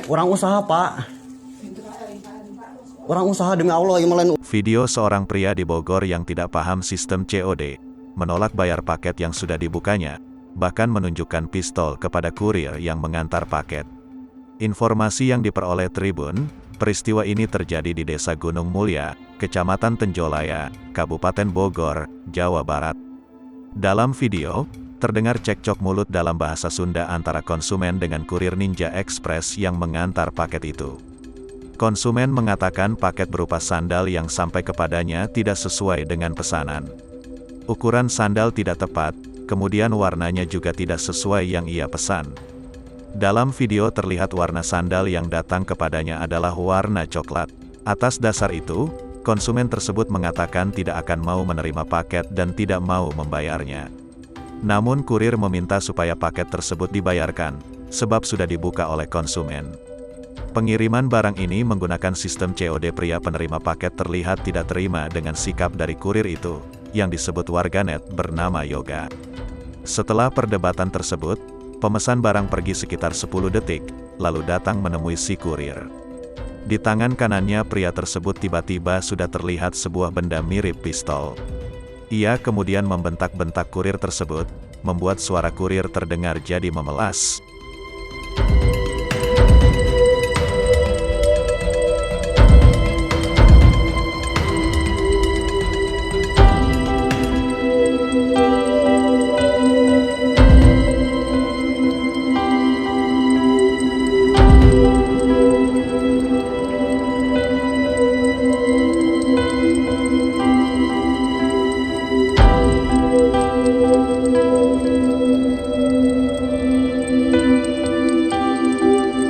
Orang usaha, Pak. Orang usaha demi Allah yang melain. Video seorang pria di Bogor yang tidak paham sistem COD, menolak bayar paket yang sudah dibukanya, bahkan menunjukkan pistol kepada kurir yang mengantar paket. Informasi yang diperoleh Tribun, peristiwa ini terjadi di Desa Gunung Mulya, Kecamatan Tenjolaya, Kabupaten Bogor, Jawa Barat. Dalam video, terdengar cekcok mulut dalam bahasa Sunda antara konsumen dengan kurir Ninja Express yang mengantar paket itu. Konsumen mengatakan paket berupa sandal yang sampai kepadanya tidak sesuai dengan pesanan. Ukuran sandal tidak tepat, kemudian warnanya juga tidak sesuai yang ia pesan. Dalam video terlihat warna sandal yang datang kepadanya adalah warna coklat. Atas dasar itu, konsumen tersebut mengatakan tidak akan mau menerima paket dan tidak mau membayarnya. Namun kurir meminta supaya paket tersebut dibayarkan, sebab sudah dibuka oleh konsumen. Pengiriman barang ini menggunakan sistem COD. Pria penerima paket terlihat tidak terima dengan sikap dari kurir itu, yang disebut warganet bernama Yoga. Setelah perdebatan tersebut, pemesan barang pergi sekitar 10 detik, lalu datang menemui si kurir. Di tangan kanannya pria tersebut tiba-tiba sudah terlihat sebuah benda mirip pistol. Ia kemudian membentak-bentak kurir tersebut, membuat suara kurir terdengar jadi memelas,